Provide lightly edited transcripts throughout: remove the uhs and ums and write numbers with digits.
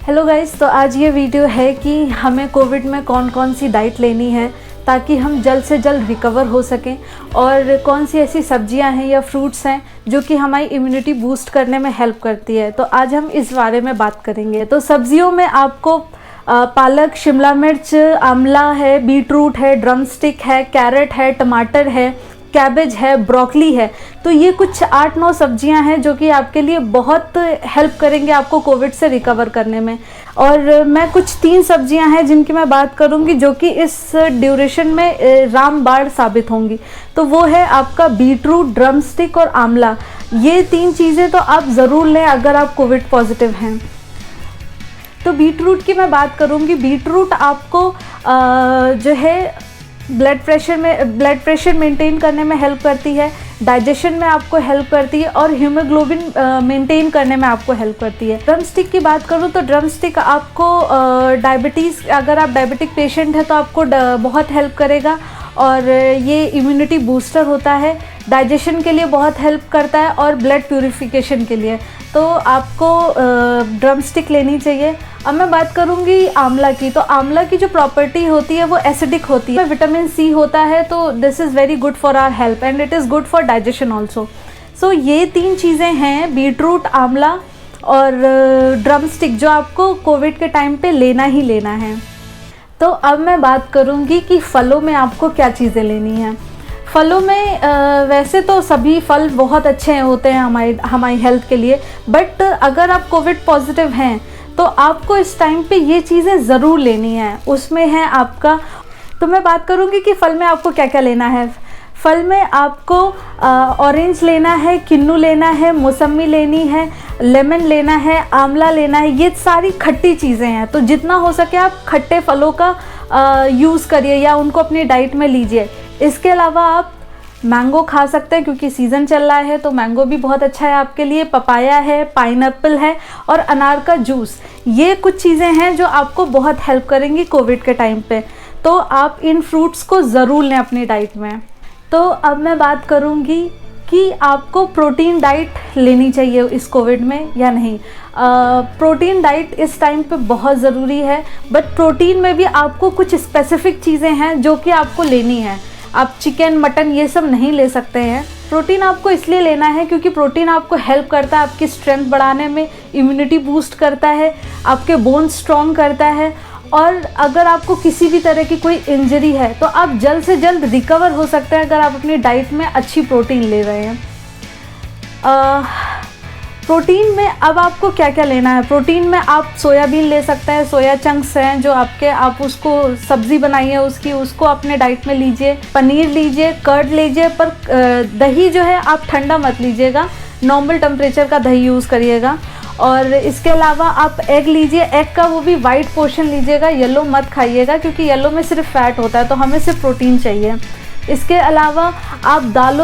Hello guys, तो आज ये वीडियो है कि हमें कोविड में कौन कौन सी डाइट लेनी है ताकि हम जल्द से जल्द रिकवर हो सकें, और कौन सी ऐसी सब्जियां हैं या फ्रूट्स हैं जो कि हमारी इम्यूनिटी बूस्ट करने में हेल्प करती है। तो आज हम इस बारे में बात करेंगे। तो सब्जियों में आपको पालक, शिमला मिर्च, आंवला है, बीटरूट है, ड्रमस्टिक है, कैरेट है, टमाटर है, कैबेज है, ब्रोकली है। तो ये कुछ 8-9 सब्जियां हैं जो कि आपके लिए बहुत हेल्प करेंगे आपको कोविड से रिकवर करने में। और मैं कुछ 3 सब्जियां हैं जिनकी मैं बात करूंगी जो कि इस ड्यूरेशन में रामबाण साबित होंगी। तो वो है आपका बीटरूट, ड्रमस्टिक और आंवला। ये 3 चीज़ें तो आप ज़रूर लें अगर आप कोविड पॉजिटिव हैं। तो बीटरूट की मैं बात करूंगी। बीटरूट आपको जो है ब्लड प्रेशर मेंटेन करने में हेल्प करती है, डाइजेशन में आपको हेल्प करती है और हीमोग्लोबिन मेंटेन करने में आपको हेल्प करती है। ड्रमस्टिक की बात करूँ तो ड्रमस्टिक आपको डायबिटीज़, अगर आप डायबिटिक पेशेंट हैं तो आपको बहुत हेल्प करेगा और ये इम्यूनिटी बूस्टर होता है, डाइजेशन के लिए बहुत हेल्प करता है और ब्लड प्यूरिफिकेशन के लिए। तो आपको ड्रमस्टिक लेनी चाहिए। अब मैं बात करूंगी आंवला की। तो आंवला की जो प्रॉपर्टी होती है वो एसिडिक होती है, विटामिन सी होता है, तो this is very good for our health and it is good for digestion also. So ये 3 चीज़ें हैं, बीटरूट, आंवला और ड्रमस्टिक, जो आपको कोविड के टाइम पे लेना ही लेना है। तो अब मैं बात करूंगी कि फलों में आपको क्या चीज़ें लेनी हैं। फलों में वैसे तो सभी फल बहुत अच्छे होते हैं हमारी हेल्थ के लिए, बट अगर आप कोविड पॉजिटिव हैं तो आपको इस टाइम पे ये चीज़ें ज़रूर लेनी है। उसमें है आपका, तो मैं बात करूँगी कि फल में आपको क्या क्या लेना है। फल में आपको ऑरेंज लेना है, किन्नू लेना है, मौसमी लेनी है, लेमन लेना है, आंवला लेना है। ये सारी खट्टी चीज़ें हैं, तो जितना हो सके आप खट्टे फलों का यूज़ करिए या उनको अपनी डाइट में लीजिए। इसके अलावा आप मैंगो खा सकते हैं क्योंकि सीज़न चल रहा है, तो मैंगो भी बहुत अच्छा है आपके लिए। पपाया है, पाइनएप्पल है और अनार का जूस। ये कुछ चीज़ें हैं जो आपको बहुत हेल्प करेंगी कोविड के टाइम पे, तो आप इन फ्रूट्स को ज़रूर लें अपनी डाइट में। तो अब मैं बात करूँगी कि आपको प्रोटीन डाइट लेनी चाहिए इस कोविड में या नहीं। प्रोटीन डाइट इस टाइम पे बहुत ज़रूरी है, बट प्रोटीन में भी आपको कुछ स्पेसिफिक चीज़ें हैं जो कि आपको लेनी है। आप चिकन, मटन ये सब नहीं ले सकते हैं। प्रोटीन आपको इसलिए लेना है क्योंकि प्रोटीन आपको हेल्प करता है आपकी स्ट्रेंथ बढ़ाने में, इम्यूनिटी बूस्ट करता है, आपके बोन्स स्ट्रॉन्ग करता है, और अगर आपको किसी भी तरह की कोई इंजरी है तो आप जल्द से जल्द रिकवर हो सकते हैं अगर आप अपनी डाइट में अच्छी प्रोटीन ले रहे हैं। प्रोटीन में अब आपको क्या क्या लेना है। प्रोटीन में आप सोयाबीन ले सकते हैं, सोया चंक्स हैं जो आप उसको सब्ज़ी बनाइए उसको अपने डाइट में लीजिए। पनीर लीजिए, कर्ड लीजिए, पर दही जो है आप ठंडा मत लीजिएगा, नॉर्मल टेम्परेचर का दही यूज़ करिएगा। और इसके अलावा आप एग लीजिए, एग का वो भी वाइट पोर्शन लीजिएगा, येलो मत खाइएगा क्योंकि येलो में सिर्फ फैट होता है, तो हमें सिर्फ प्रोटीन चाहिए। इसके अलावा आप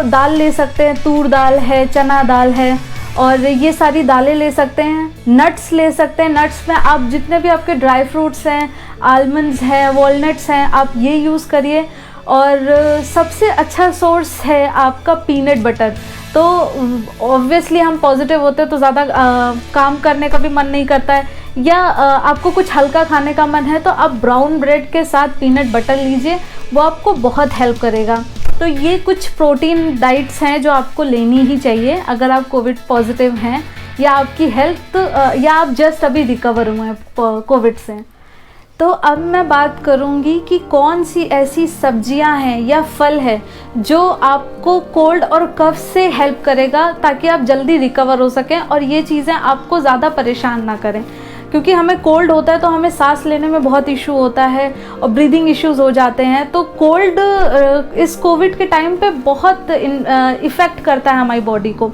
दाल ले सकते हैं, तूर दाल है, चना दाल है, और ये सारी दालें ले सकते हैं। नट्स ले सकते हैं, नट्स में आप जितने भी आपके ड्राई फ्रूट्स हैं, आलमंड्स हैं, वॉलनट्स हैं, आप ये यूज़ करिए। और सबसे अच्छा सोर्स है आपका पीनट बटर। तो ऑब्वियसली हम पॉजिटिव होते हैं तो ज़्यादा काम करने का भी मन नहीं करता है, या आपको कुछ हल्का खाने का मन है तो आप ब्राउन ब्रेड के साथ पीनट बटर लीजिए, वो आपको बहुत हेल्प करेगा। तो ये कुछ प्रोटीन डाइट्स हैं जो आपको लेनी ही चाहिए अगर आप कोविड पॉजिटिव हैं या आपकी हेल्थ या आप जस्ट अभी रिकवर हुए हैं कोविड से। तो अब मैं बात करूंगी कि कौन सी ऐसी सब्जियां हैं या फल है जो आपको कोल्ड और कफ से हेल्प करेगा ताकि आप जल्दी रिकवर हो सकें और ये चीज़ें आपको ज़्यादा परेशान ना करें। क्योंकि हमें कोल्ड होता है तो हमें सांस लेने में बहुत इशू होता है और ब्रीदिंग इश्यूज हो जाते हैं। तो कोल्ड इस कोविड के टाइम पे बहुत इफ़ेक्ट करता है हमारी बॉडी को।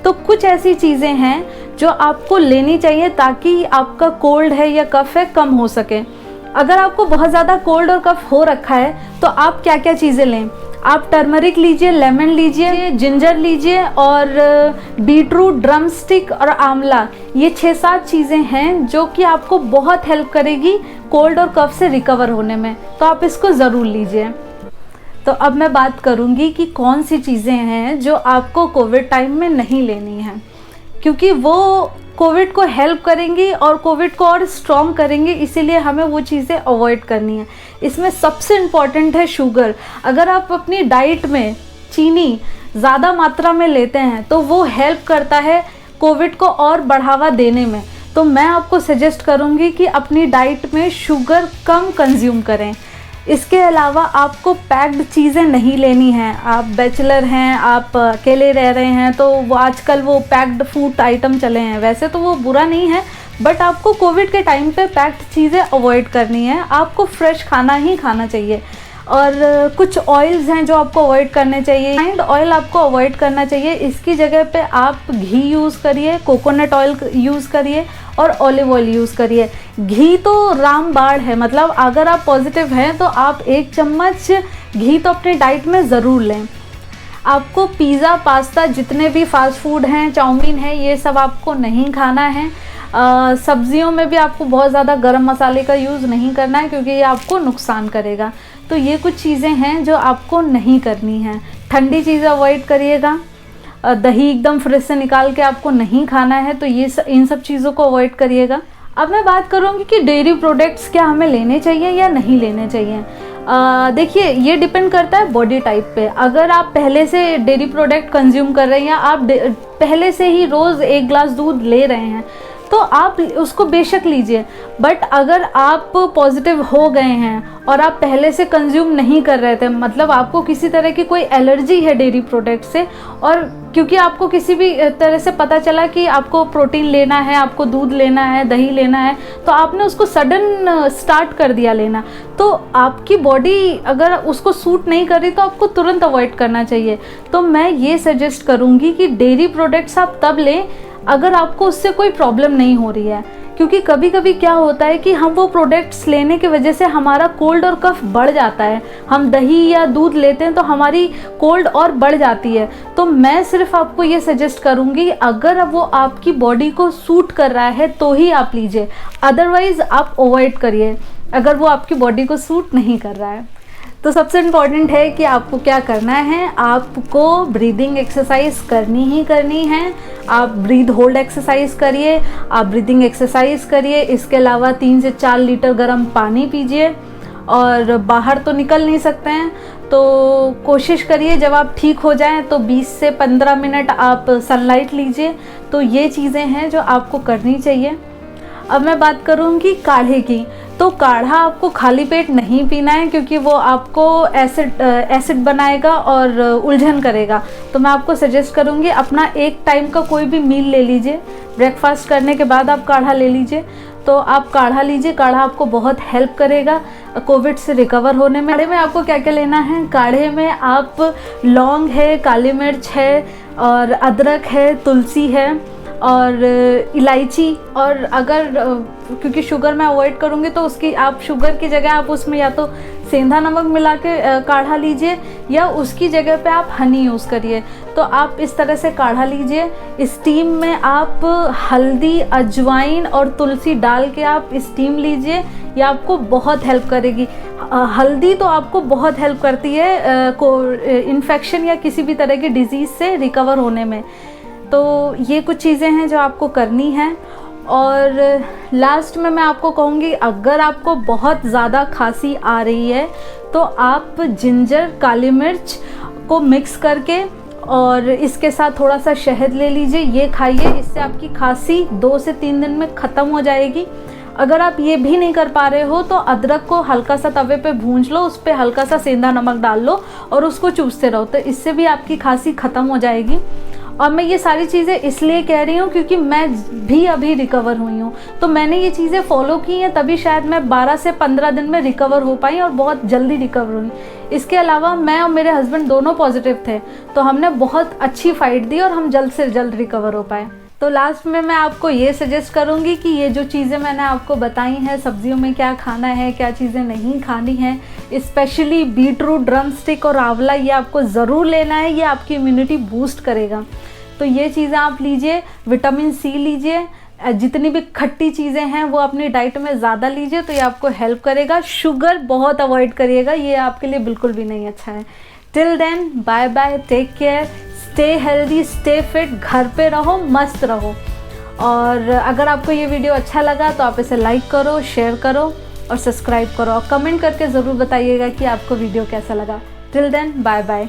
तो कुछ ऐसी चीज़ें हैं जो आपको लेनी चाहिए ताकि आपका कोल्ड है या कफ है कम हो सके। अगर आपको बहुत ज़्यादा कोल्ड और कफ हो रखा है तो आप क्या क्या चीज़ें लें। आप टर्मरिक लीजिए, लेमन लीजिए, जिंजर लीजिए और बीटरूट, ड्रमस्टिक और आंवला। ये 6-7 चीज़ें हैं जो कि आपको बहुत हेल्प करेगी कोल्ड और कफ से रिकवर होने में, तो आप इसको ज़रूर लीजिए। तो अब मैं बात करूँगी कि कौन सी चीज़ें हैं जो आपको कोविड टाइम में नहीं लेनी है, क्योंकि वो कोविड को हेल्प करेंगी और कोविड को और स्ट्रॉन्ग करेंगी, इसीलिए हमें वो चीज़ें अवॉइड करनी है। इसमें सबसे इम्पॉर्टेंट है शुगर। अगर आप अपनी डाइट में चीनी ज़्यादा मात्रा में लेते हैं तो वो हेल्प करता है कोविड को और बढ़ावा देने में। तो मैं आपको सजेस्ट करूँगी कि अपनी डाइट में शुगर कम कंज्यूम करें। इसके अलावा आपको पैक्ड चीज़ें नहीं लेनी हैं। आप बैचलर हैं, आप अकेले रह रहे हैं, तो वो आजकल वो पैक्ड फूड आइटम चले हैं। वैसे तो वो बुरा नहीं है, बट आपको कोविड के टाइम पे पैक्ड चीज़ें अवॉइड करनी है। आपको फ्रेश खाना ही खाना चाहिए। और कुछ ऑयल्स हैं जो आपको अवॉइड करने चाहिए। रिफाइंड ऑयल आपको अवॉइड करना चाहिए। इसकी जगह पे आप घी यूज़ करिए, कोकोनट ऑयल यूज़ करिए और ऑलिव ऑयल यूज़ करिए। घी तो रामबाण है, मतलब अगर आप पॉजिटिव हैं तो आप 1 चम्मच घी तो अपनी डाइट में ज़रूर लें। आपको पिज़्ज़ा, पास्ता, जितने भी फास्ट फूड हैं, चाउमीन है, ये सब आपको नहीं खाना है। सब्जियों में भी आपको बहुत ज़्यादा गरम मसाले का यूज़ नहीं करना है, क्योंकि ये आपको नुकसान करेगा। तो ये कुछ चीज़ें हैं जो आपको नहीं करनी है। ठंडी चीज़ें अवॉइड करिएगा। दही एकदम फ्रिज से निकाल के आपको नहीं खाना है, तो इन सब चीज़ों को अवॉइड करिएगा। अब मैं बात करूँगी कि डेयरी प्रोडक्ट्स क्या हमें लेने चाहिए या नहीं लेने चाहिए। देखिए, ये डिपेंड करता है बॉडी टाइप पे। अगर आप पहले से डेयरी प्रोडक्ट कंज्यूम कर रहे हैं या आप पहले से ही रोज़ 1 ग्लास दूध ले रहे हैं तो आप उसको बेशक लीजिए। बट अगर आप पॉजिटिव हो गए हैं और आप पहले से कंज्यूम नहीं कर रहे थे, मतलब आपको किसी तरह की कोई एलर्जी है डेयरी प्रोडक्ट से, और क्योंकि आपको किसी भी तरह से पता चला कि आपको प्रोटीन लेना है, आपको दूध लेना है, दही लेना है, तो आपने उसको सडन स्टार्ट कर दिया लेना, तो आपकी बॉडी अगर उसको सूट नहीं कर रही तो आपको तुरंत अवॉइड करना चाहिए। तो मैं ये सजेस्ट करूँगी कि डेयरी प्रोडक्ट्स आप तब लें अगर आपको उससे कोई प्रॉब्लम नहीं हो रही है। क्योंकि कभी कभी क्या होता है कि हम वो प्रोडक्ट्स लेने की वजह से हमारा कोल्ड और कफ बढ़ जाता है। हम दही या दूध लेते हैं तो हमारी कोल्ड और बढ़ जाती है। तो मैं सिर्फ आपको ये सजेस्ट करूँगी, अगर वो आपकी बॉडी को सूट कर रहा है तो ही आप लीजिए, अदरवाइज़ आप अवॉइड करिए अगर वो आपकी बॉडी को सूट नहीं कर रहा है। तो सबसे इम्पॉर्टेंट है कि आपको क्या करना है, आपको ब्रीदिंग एक्सरसाइज करनी ही करनी है। आप ब्रीद होल्ड एक्सरसाइज करिए, आप ब्रीदिंग एक्सरसाइज करिए। इसके अलावा 3 से 4 लीटर गर्म पानी पीजिए। और बाहर तो निकल नहीं सकते हैं तो कोशिश करिए जब आप ठीक हो जाएं तो 20 से 15 मिनट आप सनलाइट लीजिए। तो ये चीज़ें हैं जो आपको करनी चाहिए। अब मैं बात करूँगी काढ़े की। तो काढ़ा आपको खाली पेट नहीं पीना है, क्योंकि वो आपको एसिड बनाएगा और उलझन करेगा। तो मैं आपको सजेस्ट करूँगी अपना एक टाइम का कोई भी मील ले लीजिए। ब्रेकफास्ट करने के बाद आप काढ़ा ले लीजिए। तो आप काढ़ा लीजिए, काढ़ा आपको बहुत हेल्प करेगा कोविड से रिकवर होने में। काढ़े में आपको क्या क्या लेना है, काढ़े में आप लौंग है, काली मिर्च है और अदरक है, तुलसी है और इलायची। और अगर क्योंकि शुगर मैं अवॉइड करूँगी तो उसकी आप शुगर की जगह आप उसमें या तो सेंधा नमक मिला के काढ़ा लीजिए या उसकी जगह पे आप हनी यूज़ करिए। तो आप इस तरह से काढ़ा लीजिए। स्टीम में आप हल्दी, अजवाइन और तुलसी डाल के आप स्टीम लीजिए, ये आपको बहुत हेल्प करेगी। हल्दी तो आपको बहुत हेल्प करती है इन्फेक्शन या किसी भी तरह की डिजीज़ से रिकवर होने में। तो ये कुछ चीज़ें हैं जो आपको करनी हैं। और लास्ट में मैं आपको कहूँगी, अगर आपको बहुत ज़्यादा खांसी आ रही है तो आप जिंजर, काली मिर्च को मिक्स करके और इसके साथ थोड़ा सा शहद ले लीजिए, ये खाइए। इससे आपकी खांसी 2 से 3 दिन में ख़त्म हो जाएगी। अगर आप ये भी नहीं कर पा रहे हो तो अदरक को हल्का सा तवे पे भूंज लो, उस पर हल्का सा सेंधा नमक डाल लो और उसको चूसते रहो, तो इससे भी आपकी खांसी ख़त्म हो जाएगी। और मैं ये सारी चीज़ें इसलिए कह रही हूँ क्योंकि मैं भी अभी रिकवर हुई हूँ, तो मैंने ये चीज़ें फॉलो की हैं, तभी शायद मैं 12 से 15 दिन में रिकवर हो पाई और बहुत जल्दी रिकवर हुई। इसके अलावा मैं और मेरे हस्बैंड दोनों पॉजिटिव थे, तो हमने बहुत अच्छी फाइट दी और हम जल्द से जल्द रिकवर हो पाए। तो लास्ट में मैं आपको ये सजेस्ट करूँगी कि ये जो चीज़ें मैंने आपको बताई हैं, सब्जियों में क्या खाना है, क्या चीज़ें नहीं खानी हैं, स्पेशली बीटरूट, ड्रम स्टिक और आंवला, ये आपको ज़रूर लेना है। ये आपकी इम्यूनिटी बूस्ट करेगा। तो ये चीज़ें आप लीजिए। विटामिन सी लीजिए। जितनी भी खट्टी चीज़ें हैं वो अपनी डाइट में ज़्यादा लीजिए, तो ये आपको हेल्प करेगा। शुगर बहुत अवॉइड करिएगा, ये आपके लिए बिल्कुल भी नहीं अच्छा है। Till then, bye bye, take care, stay healthy, stay fit, घर पे रहो, मस्त रहो। और अगर आपको ये वीडियो अच्छा लगा तो आप इसे लाइक करो, शेयर करो और सब्सक्राइब करो और कमेंट करके ज़रूर बताइएगा कि आपको वीडियो कैसा लगा। Till then, bye bye.